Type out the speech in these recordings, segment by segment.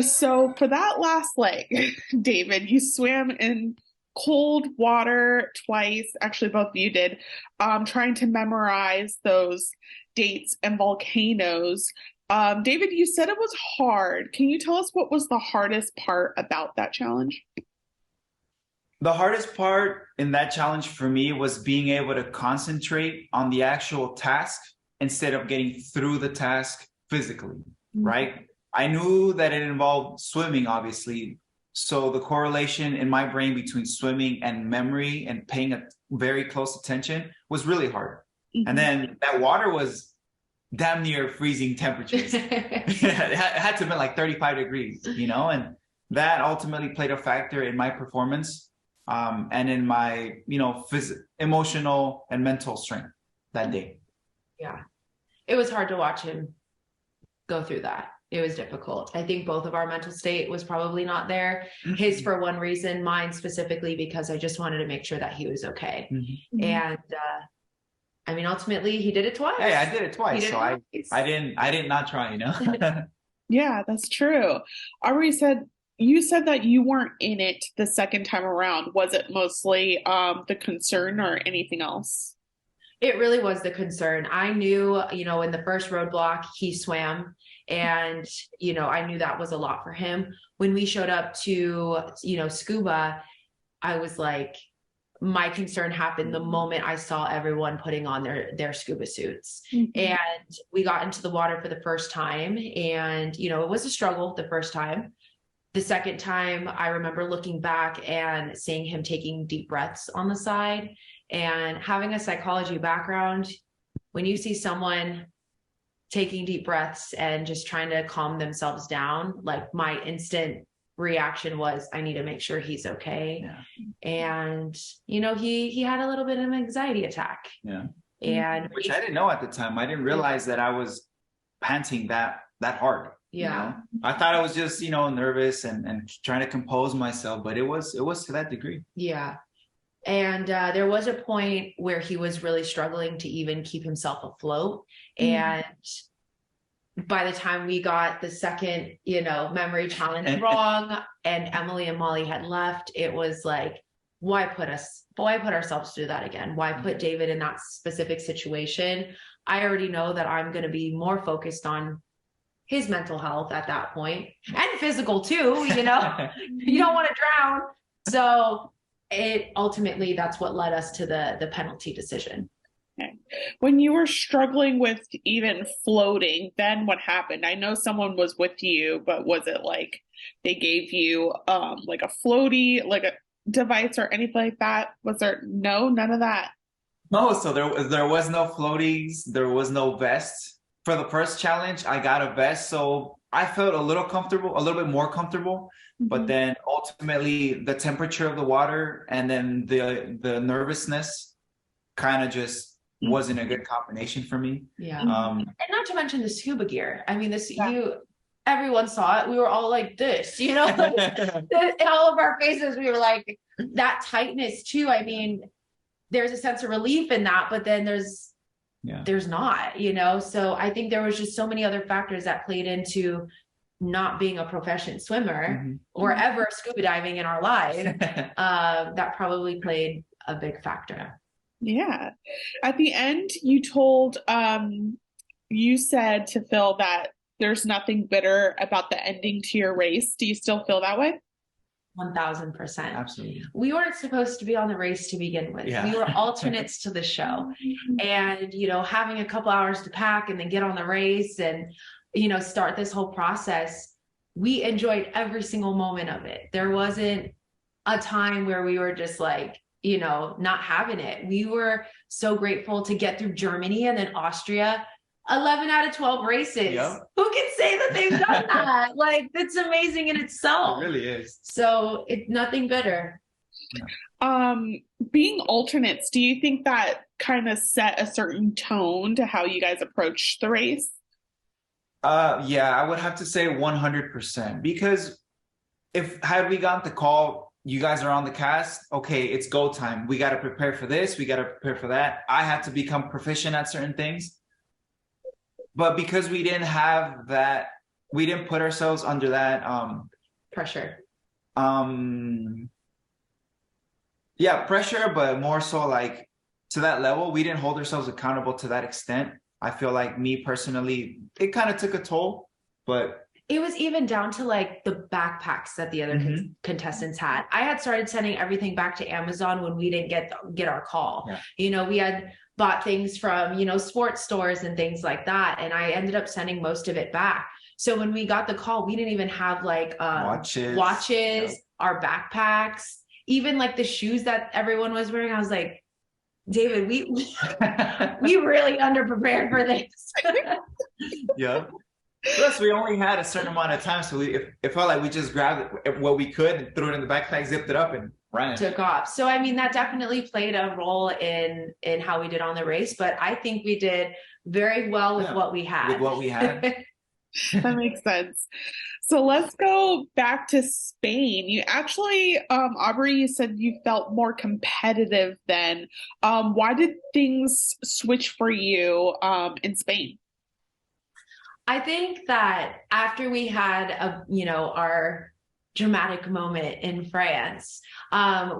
So for that last leg, David, you swam in cold water twice. Actually, both of you did, trying to memorize those dates and volcanoes. David, you said it was hard. Can you tell us what was the hardest part about that challenge? The hardest part in that challenge for me was being able to concentrate on the actual task instead of getting through the task physically, right? I knew that it involved swimming, obviously. So the correlation in my brain between swimming and memory and paying a very close attention was really hard. And Mhm. then that water was damn near freezing temperatures. It had to have been like 35 degrees, and that ultimately played a factor in my performance, and in my, emotional and mental strength that day. Yeah. It was hard to watch him go through that. It was difficult. I think both of our mental state was probably not there. His for one reason, mine specifically because I just wanted to make sure that he was okay. Mm-hmm. And I mean, ultimately, he did it twice. Hey, I did it twice, Did so it twice. I did not try, Yeah, that's true. Aubrey said you said that you weren't in it the second time around. Was it mostly the concern or anything else? It really was the concern. I knew, in the first roadblock, he swam. And, I knew that was a lot for him. When we showed up to, scuba, I was like, my concern happened the moment I saw everyone putting on their scuba suits. Mm-hmm. And we got into the water for the first time. And, it was a struggle the first time. The second time, I remember looking back and seeing him taking deep breaths on the side. And having a psychology background, when you see someone taking deep breaths and just trying to calm themselves down, like my instant reaction was, I need to make sure he's okay. Yeah. And, he had a little bit of an anxiety attack. Yeah. And which I didn't know at the time. I didn't realize that I was panting that hard. Yeah. I thought I was just, nervous and trying to compose myself, but it was to that degree. Yeah. And there was a point where he was really struggling to even keep himself afloat. And by the time we got the second, memory challenge wrong and Emily and Molly had left, it was like, why put ourselves through that again? Why put David in that specific situation? I already know that I'm going to be more focused on his mental health at that point and physical too, you don't want to drown. So ultimately that's what led us to the penalty decision. Okay. When you were struggling with even floating, then what happened? I know someone was with you, but was it like they gave you like a floaty, like a device or anything like that? Was there none of that? No, so there was no floaties, there was no vest. For the first challenge, I got a vest, so I felt a little bit more comfortable. But then ultimately the temperature of the water and then the nervousness kind of just wasn't a good combination for me. Yeah. And not to mention the scuba gear. I mean, everyone saw it. We were all like this, in all of our faces, we were like that tightness too. I mean, there's a sense of relief in that, but then there's not, so I think there was just so many other factors that played into not being a proficient swimmer or ever scuba diving in our lives, that probably played a big factor. Yeah. At the end, you said to Phil that there's nothing bitter about the ending to your race. Do you still feel that way? 1000%. Absolutely. We weren't supposed to be on the race to begin with. Yeah. We were alternates to the show. And, having a couple hours to pack and then get on the race and, start this whole process, we enjoyed every single moment of it. There wasn't a time where we were just like, not having it. We were so grateful to get through Germany and then Austria. 11 out of 12 races. Yep. Who can say that they've done that? Like, it's amazing in itself. It really is. So it's nothing bitter. Being alternates, do you think that kind of set a certain tone to how you guys approach the race? Yeah, I would have to say 100%, because had we gotten the call, you guys are on the cast, okay, it's go time. We got to prepare for this. We got to prepare for that. I had to become proficient at certain things. But because we didn't have that we didn't put ourselves under that Pressure. Yeah, pressure, but more so like to that level. We didn't hold ourselves accountable to that extent. I feel like me personally, it kind of took a toll, but it was even down to like the backpacks that the other contestants had. I had started sending everything back to Amazon when we didn't get our call. Yeah. You know, we had bought things from, you know, sports stores and things like that. And I ended up sending most of it back. So when we got the call, we didn't even have like watches, yeah, our backpacks, even like the shoes that everyone was wearing. I was like, David, we really underprepared for this. Yeah. Plus, we only had a certain amount of time, so it felt like we just grabbed what we could and threw it in the backpack, zipped it up, and ran. Took off. So, I mean, that definitely played a role in how we did on the race, but I think we did very well with what we had. With what we had. That makes sense. So let's go back to Spain. You actually, Aubrey, you said you felt more competitive then. Why did things switch for you in Spain? I think that after we had our dramatic moment in France,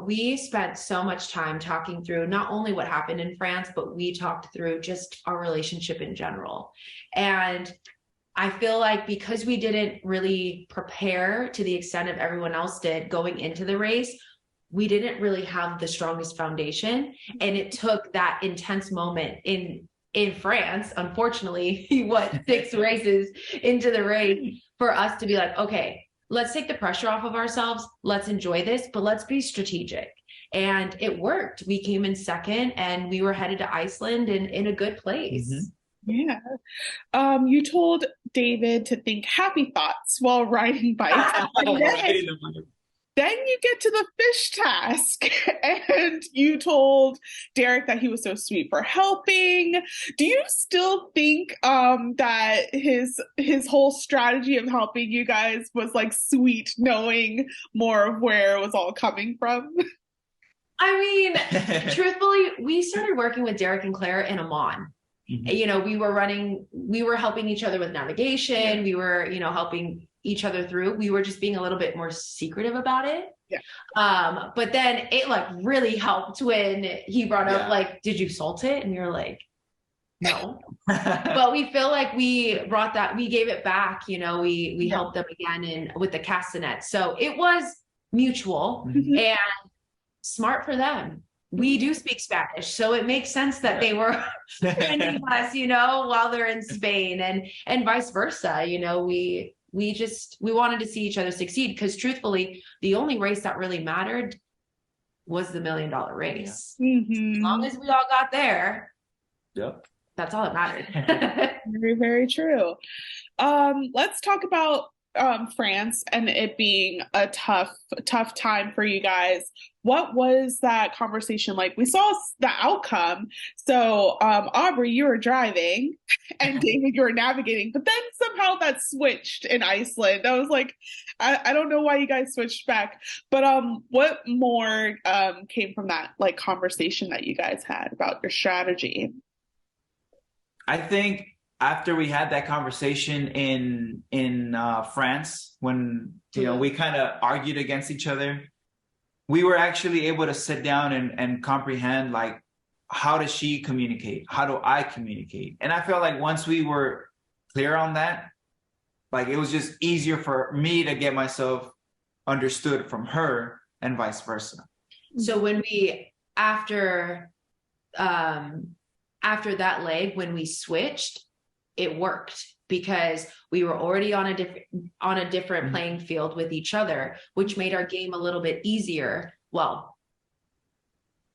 we spent so much time talking through not only what happened in France, but we talked through just our relationship in general. And I feel like because we didn't really prepare to the extent of everyone else did going into the race, we didn't really have the strongest foundation. And it took that intense moment in France, unfortunately, 6 races into the race for us to be like, okay, let's take the pressure off of ourselves. Let's enjoy this, but let's be strategic. And it worked. We came in second and we were headed to Iceland and in a good place. Mm-hmm. Yeah. You told David to think happy thoughts while riding bikes. Then you get to the fish task, and you told Derek that he was so sweet for helping. Do you still think that his whole strategy of helping you guys was like sweet, knowing more of where it was all coming from? I mean, truthfully, we started working with Derek and Claire in Amman. Mm-hmm. You know, we were helping each other with navigation. We were, helping each other through. We were just being a little bit more secretive about it. Yeah. But then it like really helped when he brought up like, did you salt it? And you're like, no. But we feel like we gave it back, we helped them again with the castanets. So it was mutual and smart for them. We do speak Spanish, so it makes sense that they were sending us, while they're in Spain and vice versa. We wanted to see each other succeed because truthfully, the only race that really mattered was the $1 million race. Mm-hmm. As long as we all got there, that's all that mattered. Very, very true. Let's talk about France and it being a tough time for you guys. What was that conversation like? We saw the outcome. So Aubrey, you were driving and David, you were navigating, but then somehow that switched in Iceland. I was like, I don't know why you guys switched back, but what more came from that like conversation that you guys had about your strategy? I think after we had that conversation in France, when we kind of argued against each other, we were actually able to sit down and comprehend like, how does she communicate? How do I communicate? And I felt like once we were clear on that, like it was just easier for me to get myself understood from her and vice versa. So when we after that leg, when we switched, it worked because we were already on a different playing field with each other, which made our game a little bit easier. Well,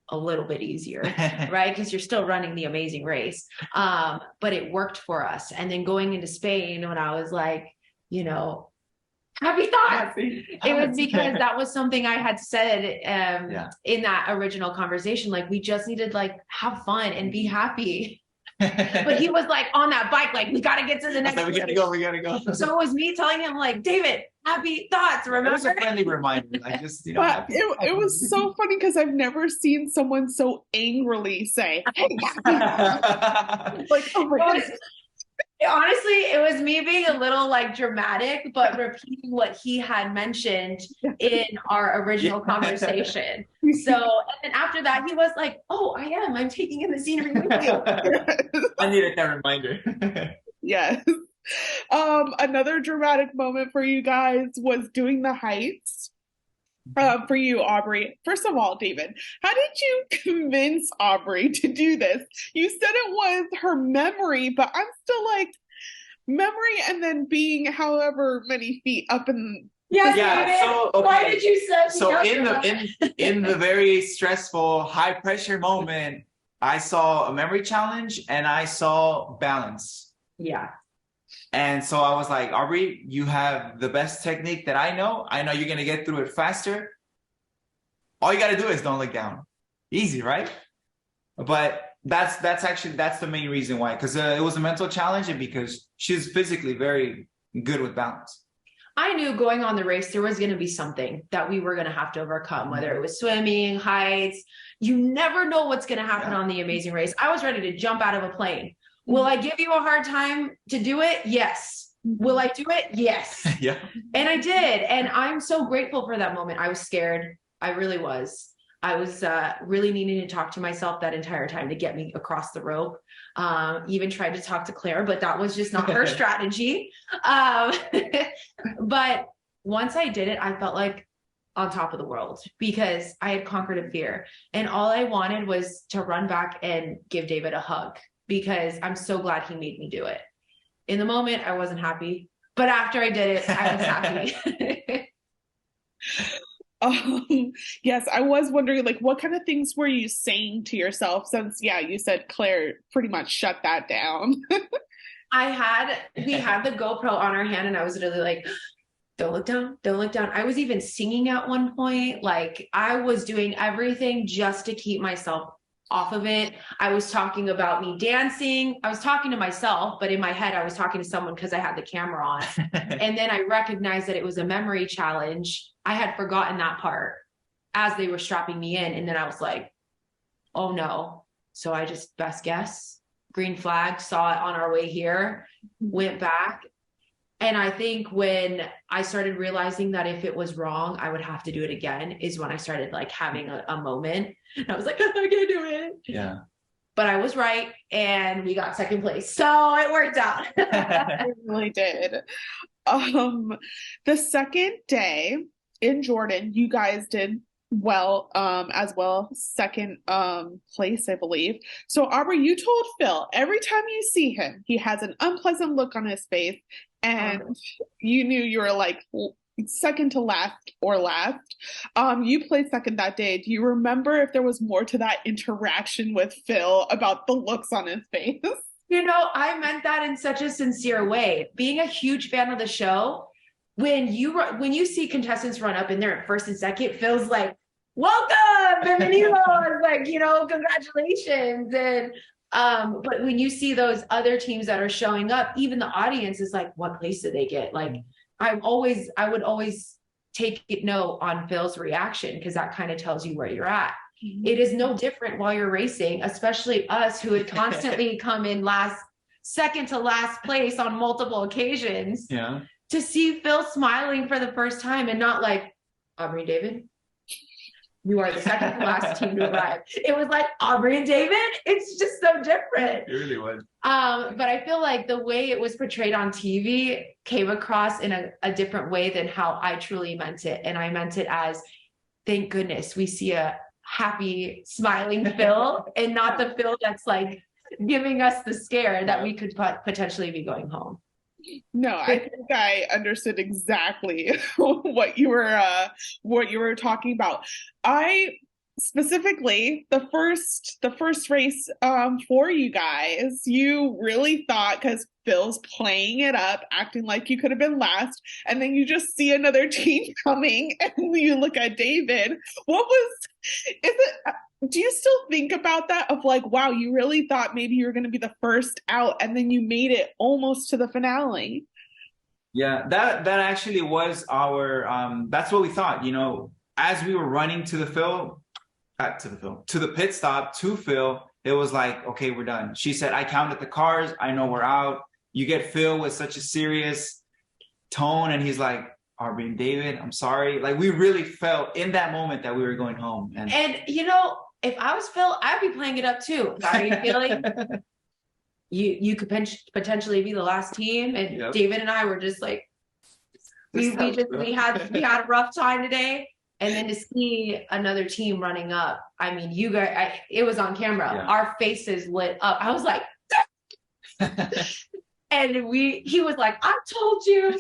a little bit easier, right? Because you're still running the amazing race. But it worked for us. And then going into Spain, when I was like, happy thoughts. It was because that was something I had said in that original conversation. Like, we just needed like have fun and be happy. But he was like on that bike, like, we got to get to the next we gotta go. So it was me telling him like, David, happy thoughts. Remember? It was a friendly reminder. Like, just, but it was so funny because I've never seen someone so angrily say, hey, like, oh my goodness. Honestly, it was me being a little like dramatic, but repeating what he had mentioned in our original conversation. So, and then after that, he was like, "Oh, I'm taking in the scenery with you." I needed that reminder. Yes. Another dramatic moment for you guys was doing the heights. For you, Aubrey. First of all, David, how did you convince Aubrey to do this? You said it was her memory, but I'm still like, memory and then being however many feet up in. Yes, Yeah, David. so okay. Why did you say So in the very stressful, high pressure moment, I saw a memory challenge and I saw balance. Yeah. And so I was like, Aubrey, you have the best technique that I know. I know you're going to get through it faster. All you got to do is don't look down. Easy, right? But that's the main reason why, because it was a mental challenge and because she's physically very good with balance. I knew going on the race, there was going to be something that we were going to have to overcome, whether it was swimming, heights. You never know what's going to happen on the Amazing Race. I was ready to jump out of a plane. Will I give you a hard time to do it? Yes. Will I do it? Yes. Yeah. And I did. And I'm so grateful for that moment. I was scared. I really was. I was really needing to talk to myself that entire time to get me across the rope. Even tried to talk to Claire, but that was just not her strategy. But once I did it, I felt like on top of the world because I had conquered a fear. And all I wanted was to run back and give David a hug because I'm so glad he made me do it. In the moment, I wasn't happy, but after I did it, I was happy. Yes, I was wondering, like, what kind of things were you saying to yourself since, you said Claire pretty much shut that down. We had the GoPro on our hand and I was literally like, don't look down, don't look down. I was even singing at one point. Like I was doing everything just to keep myself off of it. I was talking about me dancing. I was talking to myself, but in my head, I was talking to someone because I had the camera on. And then I recognized that it was a memory challenge. I had forgotten that part as they were strapping me in. And then I was like, oh no. So I just best guess, green flag, saw it on our way here, went back. And I think when I started realizing that if it was wrong, I would have to do it again is when I started like having a moment. And I was like, I can't do it. Yeah. But I was right. And we got second place. So it worked out. It really did. The second day in Jordan, you guys did well, as well, second place, I believe. So Aubrey, you told Phil every time you see him, he has an unpleasant look on his face. And you knew you were like second to last or last. You placed second that day. Do you remember if there was more to that interaction with Phil about the looks on his face? You know, I meant that in such a sincere way. Being a huge fan of the show, when you see contestants run up in there at first and second, Phil's like, welcome, bienvenidos, like, congratulations. And but when you see those other teams that are showing up, even the audience is like, what place did they get? Like, I would always take note on Phil's reaction because that kind of tells you where you're at. Mm-hmm. It is no different while you're racing, especially us who had constantly come in second to last place on multiple occasions. Yeah. To see Phil smiling for the first time and not like, Aubrey and David, you are the second to last team to arrive. It was like Aubrey and David. It's just so different. It really was. But I feel like the way it was portrayed on TV came across in a different way than how I truly meant it. And I meant it as, thank goodness we see a happy, smiling Phil and not the Phil that's like giving us the scare that we could potentially be going home. No, I think I understood exactly what you were talking about. I specifically the first race for you guys, you really thought because Phil's playing it up, acting like you could have been last, and then you just see another team coming and you look at David. Do you still think about that of like, wow, you really thought maybe you were going to be the first out and then you made it almost to the finale? Yeah, that actually was our, that's what we thought, as we were running to the pit stop to Phil, it was like, okay, we're done. She said, I counted the cars. I know we're out. you get Phil with such a serious tone, and he's like, Aubrey and David, I'm sorry. Like, we really felt in that moment that we were going home. And if I was Phil, I'd be playing it up too. How are you feeling? You could potentially be the last team, and David and I were just like, we had a rough time today. And then to see another team running up, I mean, you guys, it was on camera. Yeah. Our faces lit up. I was like, and he was like, I told you.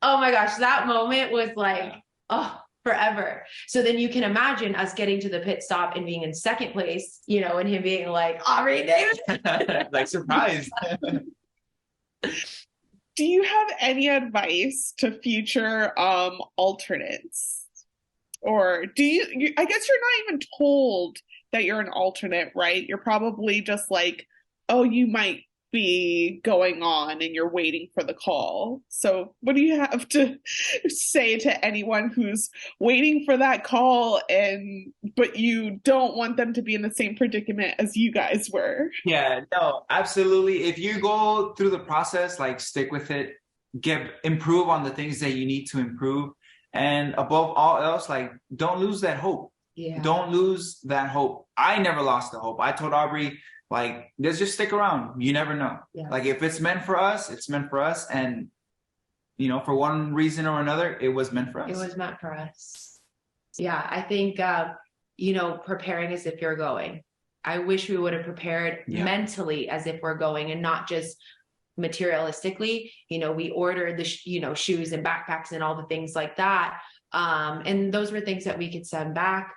Oh my gosh, that moment was like, oh, forever. So then you can imagine us getting to the pit stop and being in second place, and him being like, Aubrey, David. Like, surprised. Do you have any advice to future alternates? Or do you, I guess you're not even told that you're an alternate, right? You're probably just like, oh, you might be going on and you're waiting for the call. So what do you have to say to anyone who's waiting for that call, but you don't want them to be in the same predicament as you guys were? Yeah, no, absolutely. If you go through the process, like, stick with it, improve on the things that you need to improve. And above all else, like, don't lose that hope. Yeah. Don't lose that hope. I never lost the hope. I told Aubrey, like, let's just stick around. You never know. Yeah. Like, if it's meant for us, it's meant for us. And, for one reason or another, it was meant for us. It was meant for us. Yeah, I think, preparing as if you're going. I wish we would have prepared mentally as if we're going, and not just materialistically. We ordered the shoes and backpacks and all the things like that, and those were things that we could send back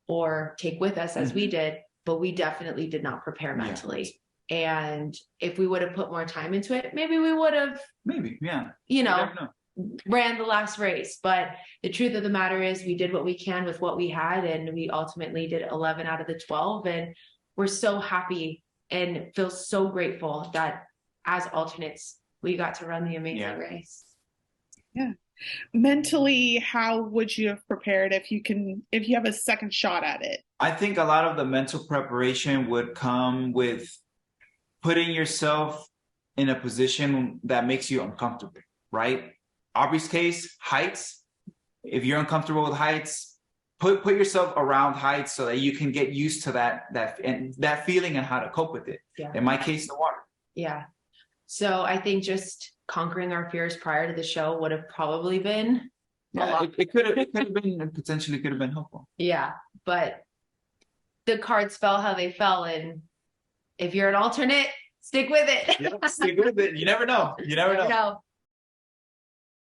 or take with us as we did, but we definitely did not prepare mentally. And if we would have put more time into it, maybe we would have ran the last race. But the truth of the matter is, we did what we can with what we had, and we ultimately did 11 out of the 12, and we're so happy and feel so grateful that as alternates, we got to run the amazing race. Yeah. Mentally, how would you have prepared if you have a second shot at it? I think a lot of the mental preparation would come with putting yourself in a position that makes you uncomfortable, right? Aubrey's case, heights. If you're uncomfortable with heights, put yourself around heights so that you can get used to that feeling and how to cope with it. Yeah. In my case, the water. Yeah. So I think just conquering our fears prior to the show would have probably been a lot. It could have been, potentially could have been helpful. Yeah, but the cards fell how they fell, and if you're an alternate, stick with it. Stick with it. You never know. You never know.